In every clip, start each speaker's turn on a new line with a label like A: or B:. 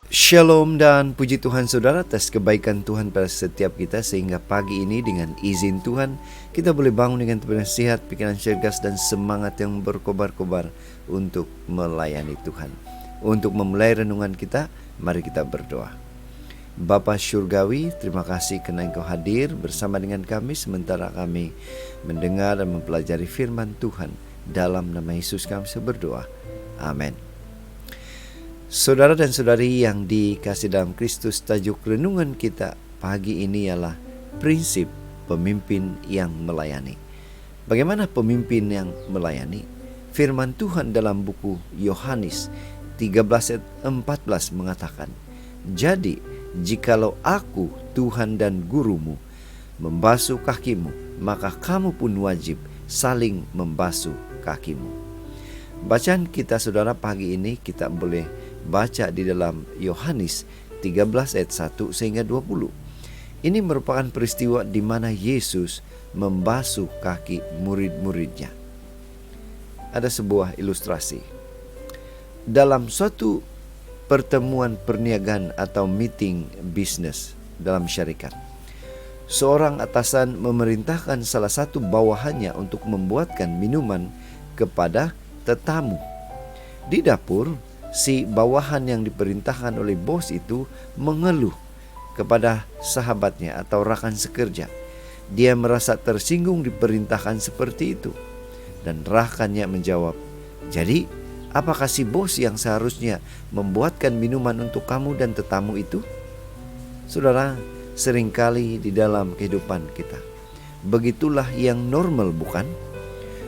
A: Shalom dan puji Tuhan saudara atas kebaikan Tuhan pada setiap kita, sehingga pagi ini dengan izin Tuhan kita boleh bangun dengan nasihat, pikiran cergas dan semangat yang berkobar-kobar untuk melayani Tuhan. Untuk memulai renungan kita, mari kita berdoa. Bapa Syurgawi, terima kasih karena Engkau hadir bersama dengan kami sementara kami mendengar dan mempelajari firman Tuhan. Dalam nama Yesus kami berdoa. Amin. Saudara dan saudari yang dikasih dalam Kristus, tajuk renungan kita pagi ini ialah prinsip pemimpin yang melayani. Bagaimana pemimpin yang melayani? Firman Tuhan dalam buku Yohanes 13 ayat 14 mengatakan, "Jadi, jikalau aku, Tuhan dan gurumu, membasuh kakimu, maka kamu pun wajib saling membasuh kakimu." Bacaan kita saudara pagi ini kita boleh baca di dalam Yohanes 13 ayat 1 sehingga 20. Ini merupakan peristiwa di mana Yesus membasuh kaki murid-muridnya. Ada sebuah ilustrasi. Dalam suatu pertemuan perniagaan atau meeting bisnis dalam syarikat, seorang atasan memerintahkan salah satu bawahannya untuk membuatkan minuman kepada tetamu. Di dapur, si bawahan yang diperintahkan oleh bos itu mengeluh kepada sahabatnya atau rekan sekerja. Dia merasa tersinggung diperintahkan seperti itu. Dan rekannya menjawab, "Jadi, apakah si bos yang seharusnya membuatkan minuman untuk kamu dan tetamu itu?" Saudara, seringkali di dalam kehidupan kita, begitulah yang normal, bukan?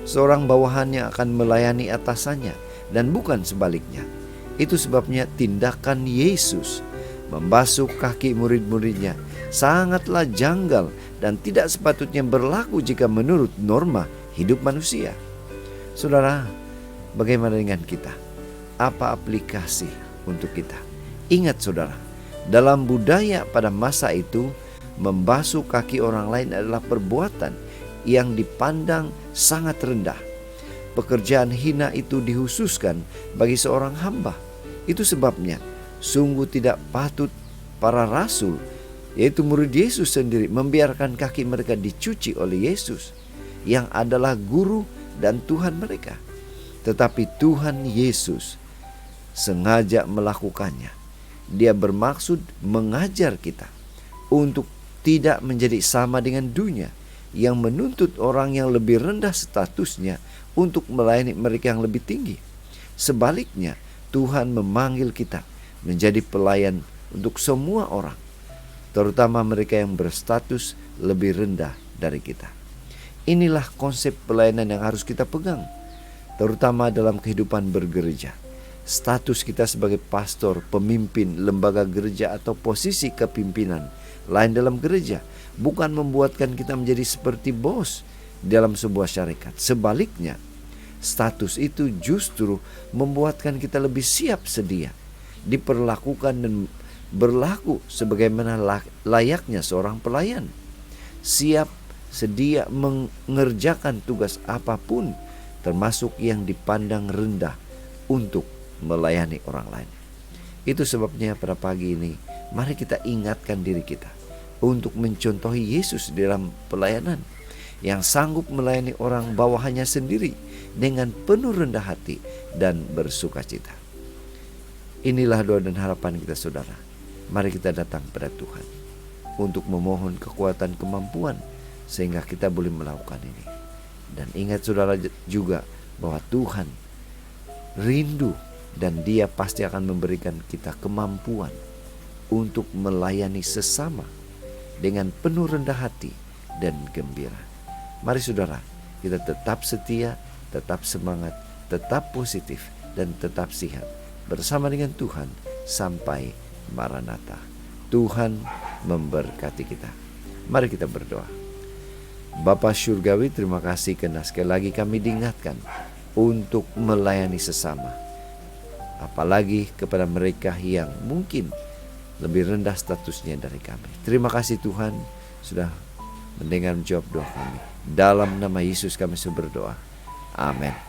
A: Seorang bawahannya akan melayani atasannya dan bukan sebaliknya. Itu sebabnya tindakan Yesus membasuh kaki murid-muridnya sangatlah janggal dan tidak sepatutnya berlaku jika menurut norma hidup manusia. Saudara, bagaimana dengan kita? Apa aplikasi untuk kita? Ingat saudara, dalam budaya pada masa itu, membasuh kaki orang lain adalah perbuatan yang dipandang sangat rendah. Pekerjaan hina itu dikhususkan bagi seorang hamba. Itu sebabnya sungguh tidak patut para rasul, yaitu murid Yesus sendiri, membiarkan kaki mereka dicuci oleh Yesus yang adalah guru dan Tuhan mereka. Tetapi Tuhan Yesus sengaja melakukannya. Dia bermaksud mengajar kita untuk tidak menjadi sama dengan dunia yang menuntut orang yang lebih rendah statusnya untuk melayani mereka yang lebih tinggi. Sebaliknya, Tuhan memanggil kita menjadi pelayan untuk semua orang, terutama mereka yang berstatus lebih rendah dari kita. Inilah konsep pelayanan yang harus kita pegang, terutama dalam kehidupan bergereja. Status kita sebagai pastor, pemimpin, lembaga gereja atau posisi kepimpinan lain dalam gereja bukan membuatkan kita menjadi seperti bos dalam sebuah syarikat. Sebaliknya, status itu justru membuatkan kita lebih siap sedia diperlakukan dan berlaku sebagaimana layaknya seorang pelayan, siap sedia mengerjakan tugas apapun, termasuk yang dipandang rendah, untuk melayani orang lain. Itu sebabnya pada pagi ini mari kita ingatkan diri kita untuk mencontohi Yesus dalam pelayanan, yang sanggup melayani orang bawahannya sendiri dengan penuh rendah hati dan bersuka cita. Inilah doa dan harapan kita saudara. Mari kita datang pada Tuhan untuk memohon kekuatan kemampuan sehingga kita boleh melakukan ini. Dan ingat saudara juga bahwa Tuhan rindu dan Dia pasti akan memberikan kita kemampuan untuk melayani sesama dengan penuh rendah hati dan gembira. Mari saudara, kita tetap setia, tetap semangat, tetap positif, dan tetap sehat bersama dengan Tuhan sampai Maranatha. Tuhan memberkati kita. Mari kita berdoa. Bapa Syurgawi, terima kasih karena sekali lagi kami diingatkan untuk melayani sesama, apalagi kepada mereka yang mungkin lebih rendah statusnya dari kami. Terima kasih Tuhan sudah mendengar menjawab doa kami. Dalam nama Yesus kami berdoa. Amin.